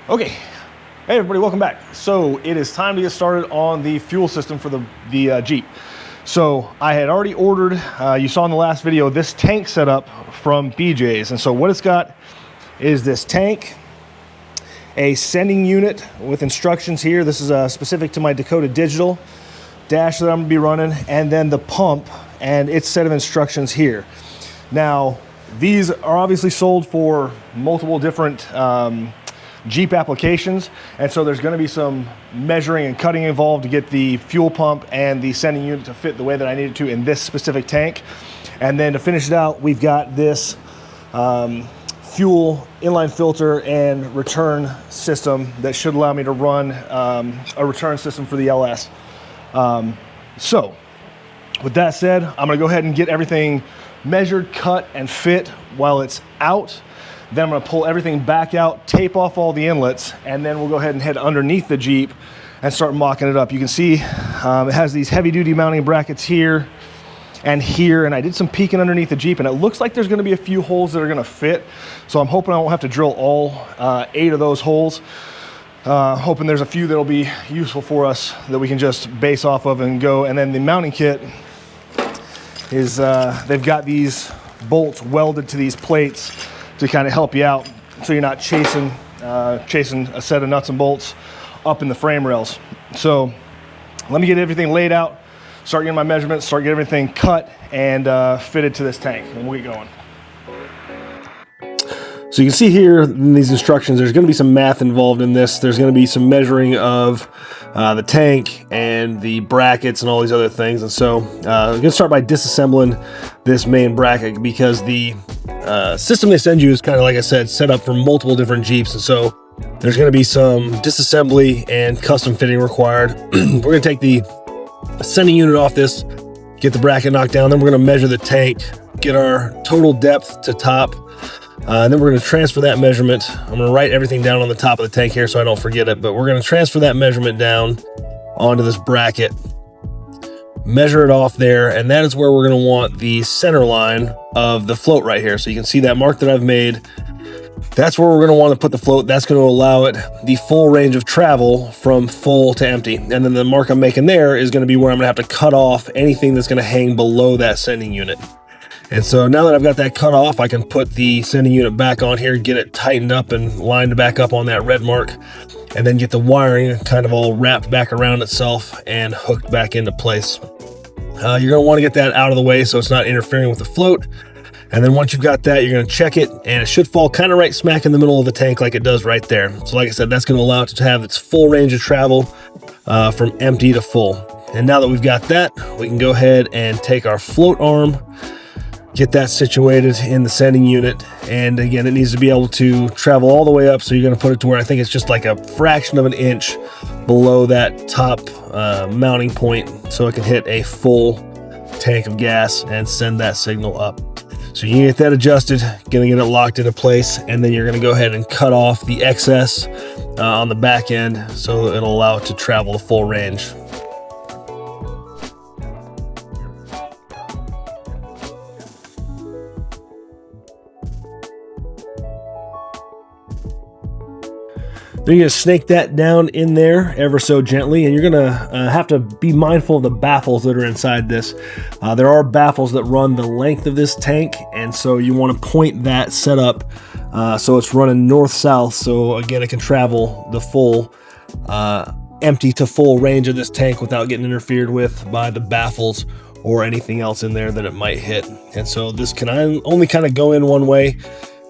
Okay, hey everybody, welcome back. So it is time to get started on the fuel system for the Jeep. So I had already ordered, you saw in the last video, this tank setup from BJ's. And so what it's got is this tank, a sending unit with instructions here. This is specific to my Dakota Digital dash that I'm gonna be running, and then the pump and its set of instructions here. Now, these are obviously sold for multiple different Jeep applications, and so there's going to be some measuring and cutting involved to get the fuel pump and the sending unit to fit the way that I need it to in this specific tank. And then to finish it out, we've got this fuel inline filter and return system that should allow me to run a return system for the LS. So with that said, I'm going to go ahead and get everything measured, cut, and fit while it's out. Then I'm gonna pull everything back out, tape off all the inlets, and then we'll go ahead and head underneath the Jeep and start mocking it up. You can see it has these heavy duty mounting brackets here and here, and I did some peeking underneath the Jeep, and it looks like there's gonna be a few holes that are gonna fit. So I'm hoping I won't have to drill all 8 of those holes. Hoping there's a few that'll be useful for us that we can just base off of and go. And then the mounting kit is, they've got these bolts welded to these plates to kind of help you out so you're not chasing a set of nuts and bolts up in the frame rails. So let me get everything laid out, start getting my measurements, start getting everything cut and fitted to this tank, and we'll get going. So you can see here in these instructions, there's going to be some math involved in this. There's going to be some measuring of the tank and the brackets and all these other things. And so I'm going to start by disassembling this main bracket because the system they send you is kind of, like I said, set up for multiple different Jeeps. And so there's going to be some disassembly and custom fitting required. We're going to take the sending unit off this, get the bracket knocked down. Then we're going to measure the tank, get our total depth to top. And then we're going to transfer that measurement. I'm going to write everything down on the top of the tank here so I don't forget it, but we're going to transfer that measurement down onto this bracket, measure it off there, and that is where we're going to want the center line of the float right here. So you can see that mark that I've made. That's where we're going to want to put the float. That's going to allow it the full range of travel from full to empty. And then the mark I'm making there is going to be where I'm going to have to cut off anything that's going to hang below that sending unit. And so now that I've got that cut off, I can put the sending unit back on here, get it tightened up and lined back up on that red mark, and then get the wiring kind of all wrapped back around itself and hooked back into place. You're going to want to get that out of the way so it's not interfering with the float. And then once you've got that, you're going to check it, and it should fall kind of right smack in the middle of the tank like it does right there. So like I said, that's going to allow it to have its full range of travel from empty to full. And now that we've got that, we can go ahead and take our float arm, get that situated in the sending unit. And again, it needs to be able to travel all the way up. So you're going to put it to where I think it's just like a fraction of an inch below that top mounting point so it can hit a full tank of gas and send that signal up. So you can get that adjusted, going to get it locked into place, and then you're going to go ahead and cut off the excess on the back end so it'll allow it to travel the full range. Then you're going to snake that down in there ever so gently, and you're going to have to be mindful of the baffles that are inside this. There are baffles that run the length of this tank, and so you want to point that setup so it's running north-south, so again it can travel the full empty to full range of this tank without getting interfered with by the baffles or anything else in there that it might hit. And so this can only kind of go in one way.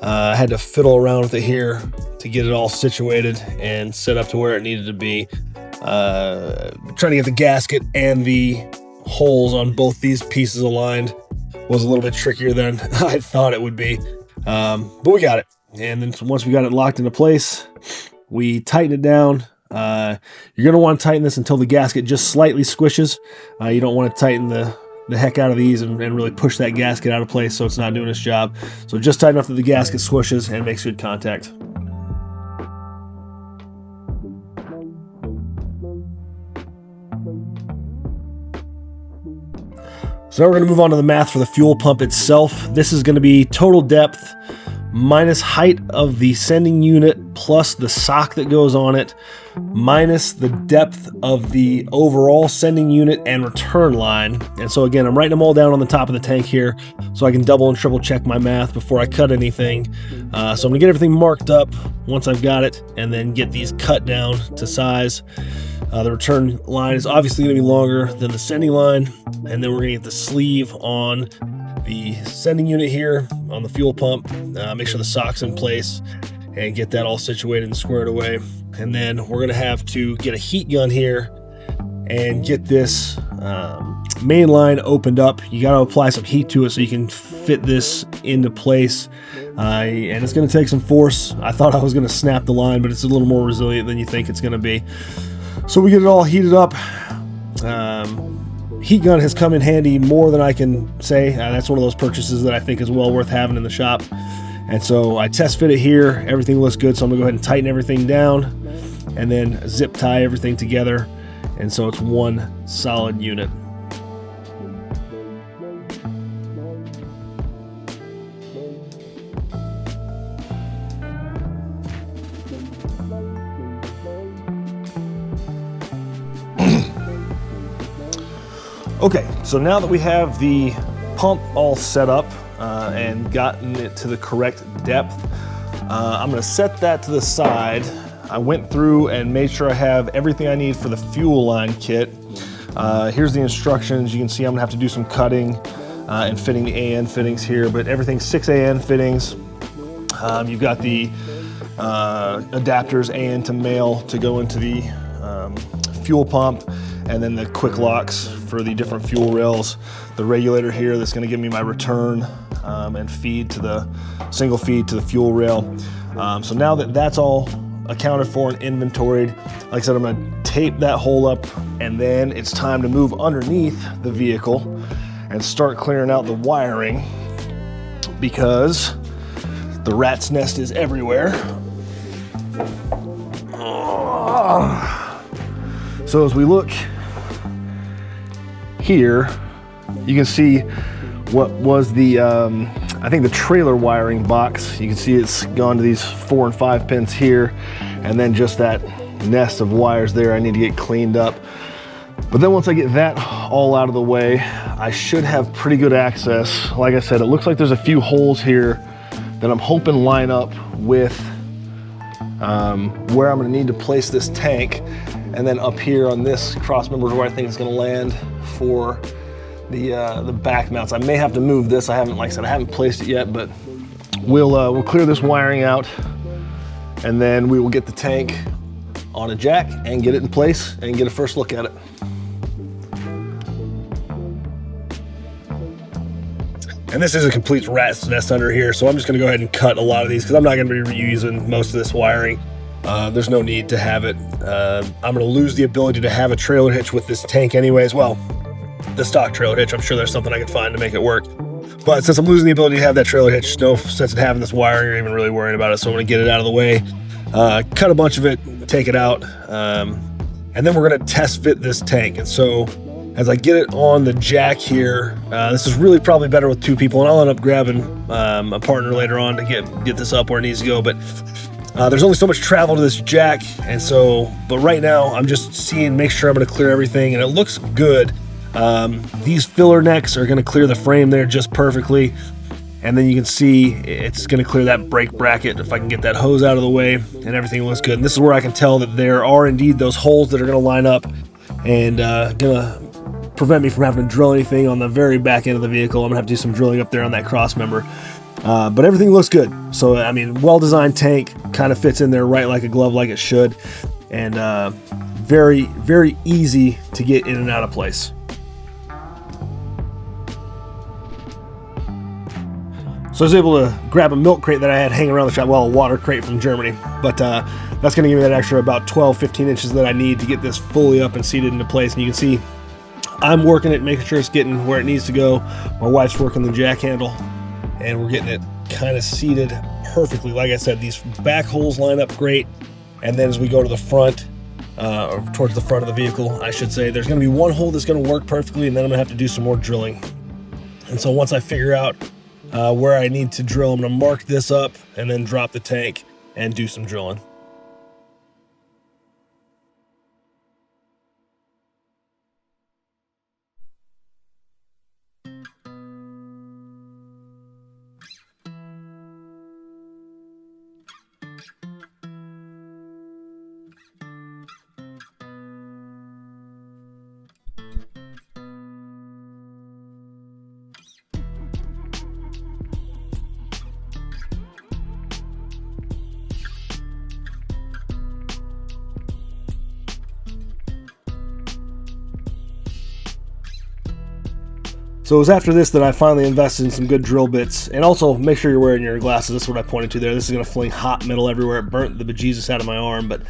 I had to fiddle around with it here to get it all situated and set up to where it needed to be. Trying to get the gasket and the holes on both these pieces aligned was a little bit trickier than I thought it would be. But we got it. And then once we got it locked into place, we tighten it down. You're going to want to tighten this until the gasket just slightly squishes. You don't want to tighten the heck out of these and really push that gasket out of place so it's not doing its job. So just tight enough that the gasket squishes and makes good contact. So now we're going to move on to the math for the fuel pump itself. This is going to be total depth minus height of the sending unit plus the sock that goes on it, minus the depth of the overall sending unit and return line. And so again, I'm writing them all down on the top of the tank here so I can double and triple check my math before I cut anything. So I'm gonna get everything marked up once I've got it, and then get these cut down to size. The return line is obviously going to be longer than the sending line, and then we're going to get the sleeve on the sending unit here on the fuel pump, make sure the sock's in place, and get that all situated and squared away. And then we're going to have to get a heat gun here and get this main line opened up. You got to apply some heat to it so you can fit this into place. And it's going to take some force. I thought I was going to snap the line, but it's a little more resilient than you think it's going to be. So we get it all heated up. Heat gun has come in handy more than I can say. That's one of those purchases that I think is well worth having in the shop. And so I test fit it here. Everything looks good, so I'm gonna go ahead and tighten everything down and then zip tie everything together. And so it's one solid unit. Okay, so now that we have the pump all set up and gotten it to the correct depth, I'm gonna set that to the side. I went through and made sure I have everything I need for the fuel line kit. Here's the instructions. You can see I'm gonna have to do some cutting and fitting the AN fittings here, but everything's 6 AN fittings. You've got the adapters AN to male to go into the fuel pump, and then the quick locks for the different fuel rails. The regulator here that's going to give me my return and feed to the single feed to the fuel rail. So now that that's all accounted for and inventoried, like I said, I'm going to tape that hole up, and then it's time to move underneath the vehicle and start clearing out the wiring, because the rat's nest is everywhere. So as we look here, you can see what was the, I think the trailer wiring box. You can see it's gone to these 4 and 5 pins here, and then just that nest of wires there I need to get cleaned up. But then once I get that all out of the way, I should have pretty good access. Like I said, it looks like there's a few holes here that I'm hoping line up with where I'm gonna need to place this tank. And then up here on this cross member is where I think it's gonna land for the back mounts. I may have to move this. I haven't, like I said, I haven't placed it yet, but we'll clear this wiring out, and then we will get the tank on a jack and get it in place and get a first look at it. And this is a complete rat's nest under here, so I'm just gonna go ahead and cut a lot of these because I'm not gonna be reusing most of this wiring. There's no need to have it. I'm gonna lose the ability to have a trailer hitch with this tank anyways. Well, the stock trailer hitch, I'm sure there's something I can find to make it work. But since I'm losing the ability to have that trailer hitch, no sense in having this wiring or even really worrying about it. So I'm gonna get it out of the way, cut a bunch of it, take it out, and then we're gonna test fit this tank. And so as I get it on the jack here, this is really probably better with 2 people, and I'll end up grabbing a partner later on to get this up where it needs to go. But there's only so much travel to this jack, and so, but right now I'm just make sure I'm gonna clear everything, and it looks good. These filler necks are gonna clear the frame there just perfectly, and then you can see it's gonna clear that brake bracket if I can get that hose out of the way, and everything looks good. And this is where I can tell that there are indeed those holes that are gonna line up and gonna prevent me from having to drill anything on the very back end of the vehicle. I'm gonna have to do some drilling up there on that cross member. But everything looks good. So, I mean, well-designed tank, kind of fits in there right like a glove, like it should. And very, very easy to get in and out of place. So I was able to grab a milk crate that I had hanging around the shop, well, a water crate from Germany. But that's gonna give me that extra about 12, 15 inches that I need to get this fully up and seated into place. And you can see I'm working it, making sure it's getting where it needs to go. My wife's working the jack handle, and we're getting it kind of seated perfectly. Like I said, these back holes line up great. And then as we go to the front, or towards the front of the vehicle, I should say, there's gonna be one hole that's gonna work perfectly, and then I'm gonna have to do some more drilling. And so once I figure out where I need to drill, I'm gonna mark this up and then drop the tank and do some drilling. So it was after this that I finally invested in some good drill bits, and also make sure you're wearing your glasses. That's what I pointed to there. This is going to fling hot metal everywhere. It burnt the bejesus out of my arm, but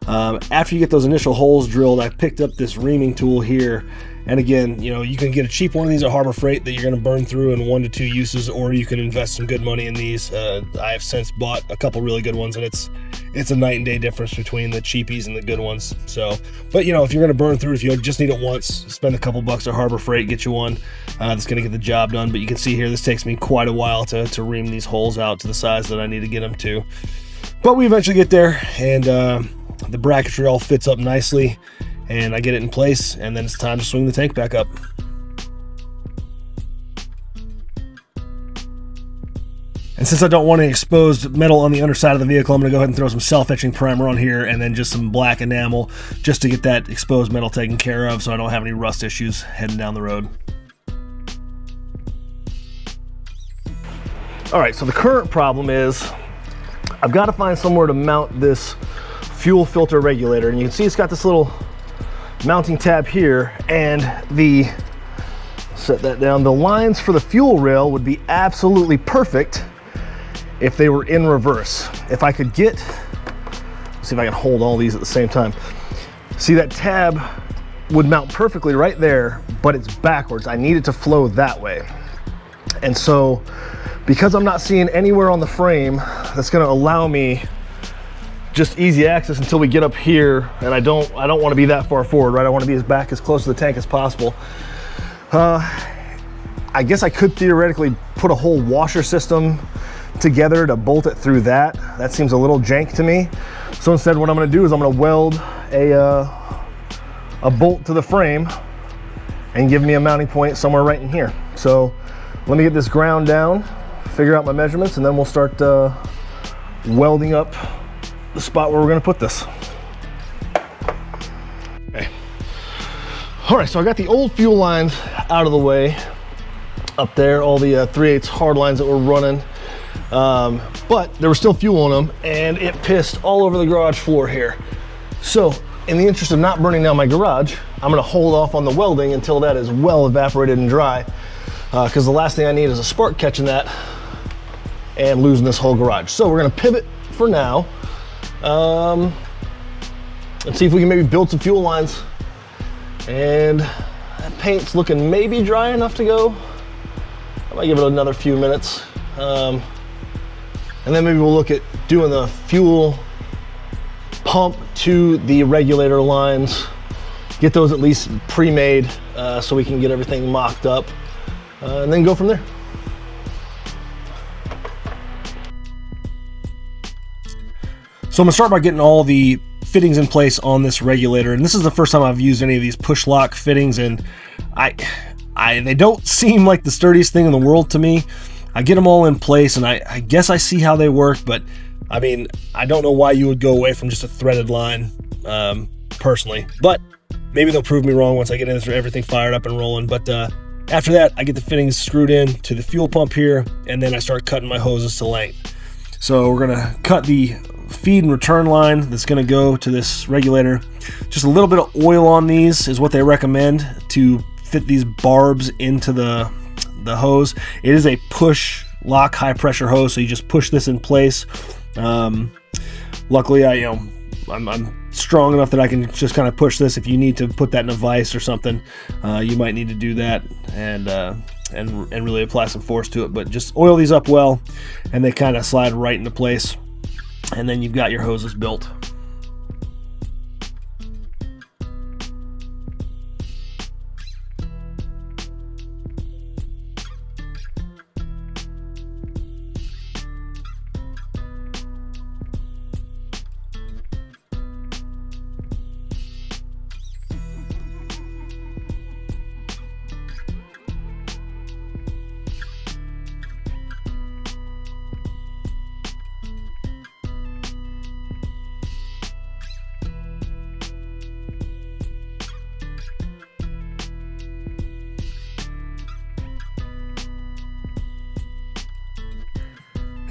after you get those initial holes drilled, I picked up this reaming tool here. And again, you know, you can get a cheap one of these at Harbor Freight that you're going to burn through in 1 to 2 uses, or you can invest some good money in these. I have since bought a couple really good ones, and it's a night and day difference between the cheapies and the good ones. So, but you know, if you're going to burn through it, if you just need it once, spend a couple bucks at Harbor Freight, get you one that's going to get the job done. But you can see here, this takes me quite a while to ream these holes out to the size that I need to get them to. But we eventually get there, and the bracketry all fits up nicely, and I get it in place, and then it's time to swing the tank back up. And since I don't want any exposed metal on the underside of the vehicle, I'm going to go ahead and throw some self-etching primer on here, and then just some black enamel just to get that exposed metal taken care of so I don't have any rust issues heading down the road. Alright, so the current problem is I've got to find somewhere to mount this fuel filter regulator, and you can see it's got this little mounting tab here, and set that down, the lines for the fuel rail would be absolutely perfect if they were in reverse. If I could get, let's see if I can hold all these at the same time. See, that tab would mount perfectly right there, but it's backwards. I need it to flow that way. And so because I'm not seeing anywhere on the frame that's going to allow me just easy access until we get up here, and I don't want to be that far forward, right? I want to be as close to the tank as possible. I guess I could theoretically put a whole washer system together to bolt it through that. That seems a little jank to me. So instead, what I'm going to do is I'm going to weld a bolt to the frame and give me a mounting point somewhere right in here. So let me get this ground down, figure out my measurements, and then we'll start welding up the spot where we're going to put this. Okay. All right, so I got the old fuel lines out of the way up there, all the 3/8 hard lines that were running, but there was still fuel in them, and it pissed all over the garage floor here. So in the interest of not burning down my garage, I'm going to hold off on the welding until that is well evaporated and dry, because the last thing I need is a spark catching that and losing this whole garage. So we're going to pivot for now. Let's see if we can maybe build some fuel lines, and that paint's looking maybe dry enough to go. I might give it another few minutes, and then maybe we'll look at doing the fuel pump to the regulator lines, get those at least pre-made so we can get everything mocked up, and then go from there. So I'm gonna start by getting all the fittings in place on this regulator, and this is the first time I've used any of these push lock fittings, and they don't seem like the sturdiest thing in the world to me. I get them all in place, and I guess I see how they work, but I mean, I don't know why you would go away from just a threaded line, personally, but maybe they'll prove me wrong once I get everything fired up and rolling. But after that, I get the fittings screwed in to the fuel pump here, and then I start cutting my hoses to length. So we're gonna cut the feed and return line that's going to go to this regulator. Just a little bit of oil on these is what they recommend to fit these barbs into the hose. It is a push lock high pressure hose, so you just push this in place. Luckily, I'm strong enough that I can just kind of push this. If you need to put that in a vise or something, you might need to do that and really apply some force to it. But just oil these up well, and they kind of slide right into place. And then you've got your hoses built.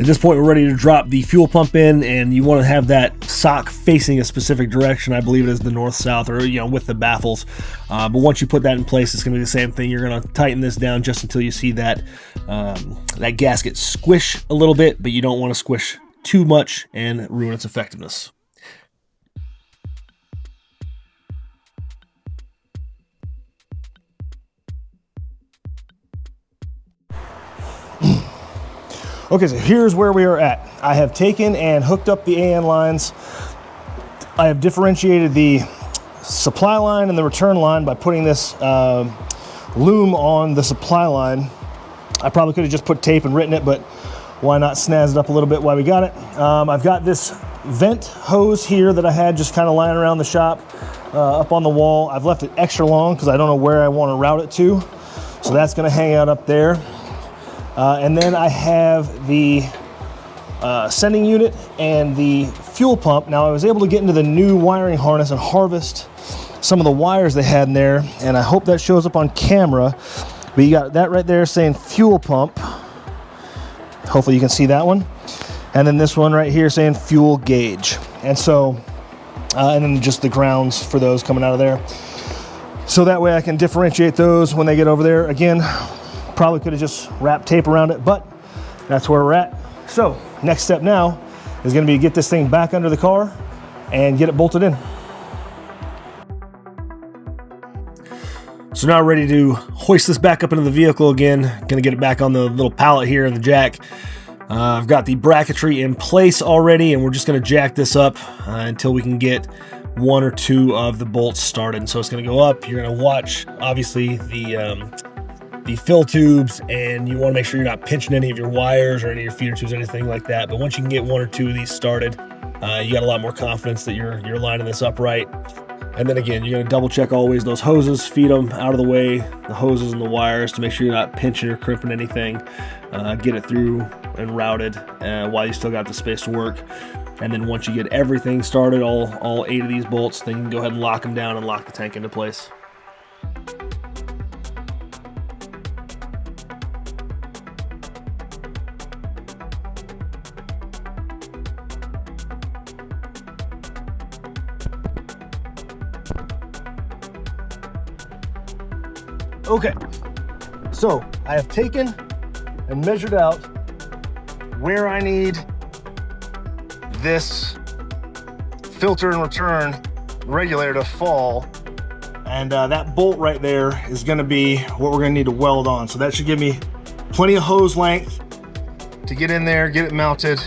At this point, we're ready to drop the fuel pump in, and you want to have that sock facing a specific direction. I believe it is the north-south, or with the baffles. But once you put that in place, it's going to be the same thing. You're going to tighten this down just until you see that that gasket squish a little bit, but you don't want to squish too much and ruin its effectiveness. Okay, so here's where we are at. I have taken and hooked up the AN lines. I have differentiated the supply line and the return line by putting this loom on the supply line. I probably could have just put tape and written it, but why not snazz it up a little bit while we got it. I've got this vent hose here that I had just kind of lying around the shop up on the wall. I've left it extra long because I don't know where I want to route it to. So that's going to hang out up there. And then I have the sending unit and the fuel pump. Now I was able to get into the new wiring harness and harvest some of the wires they had in there, and I hope that shows up on camera. But you got that right there saying fuel pump. Hopefully you can see that one. And then this one right here saying fuel gauge. And so, and then just the grounds for those coming out of there. So that way I can differentiate those when they get over there. Again, probably could have just wrapped tape around it, but that's where we're at. So next step now is going to be to get this thing back under the car and get it bolted in. So now ready to hoist this back up into the vehicle again. Going to get it back on the little pallet here in the jack. I've got the bracketry in place already, and we're just going to jack this up until we can get one or two of the bolts started. So it's going to go up. You're going to watch, obviously, the fill tubes, and you want to make sure you're not pinching any of your wires or any of your feeder tubes, anything like that. But once you can get one or two of these started, you got a lot more confidence that you're lining this up right. And then again, you're going to double check always those hoses, feed them out of the way, the hoses and the wires, to make sure you're not pinching or crimping anything. Get it through and routed while you still got the space to work. And then once you get everything started, all 8 of these bolts, then you can go ahead and lock them down and lock the tank into place. Okay, so I have taken and measured out where I need this filter and return regulator to fall, and that bolt right there is going to be what we're going to need to weld on. So that should give me plenty of hose length to get in there, get it mounted,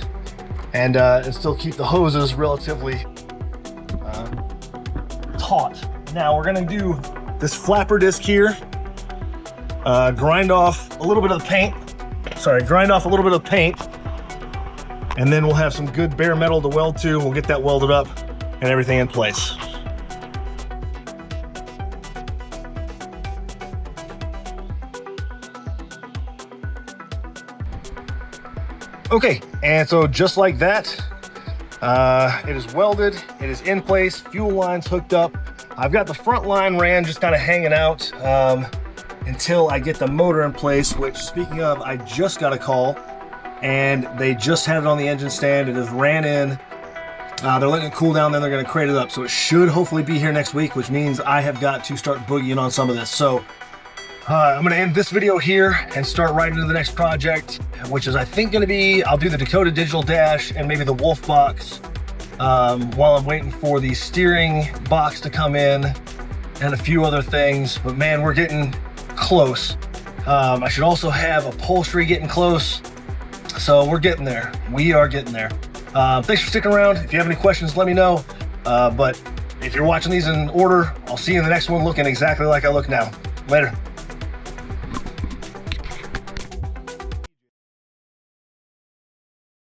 and still keep the hoses relatively taut. Now we're going to do this flapper disc here. Grind off a little bit of the paint. And then we'll have some good bare metal to weld to. We'll get that welded up and everything in place. Okay, and so just like that, it is welded, it is in place, fuel lines hooked up. I've got the front line ran just kind of hanging out until I get the motor in place, which, speaking of, I just got a call and they just had it on the engine stand. It is ran in. They're letting it cool down, then they're going to crate it up. So it should hopefully be here next week, which means I have got to start boogieing on some of this. So I'm going to end this video here and start right into the next project, which is, I think, going to be, I'll do the Dakota digital dash and maybe the Wolf box while I'm waiting for the steering box to come in and a few other things. But man, we're getting close. I should also have upholstery getting close. So we're getting there. We are getting there. Thanks for sticking around. If you have any questions, let me know. But if you're watching these in order, I'll see you in the next one looking exactly like I look now. Later.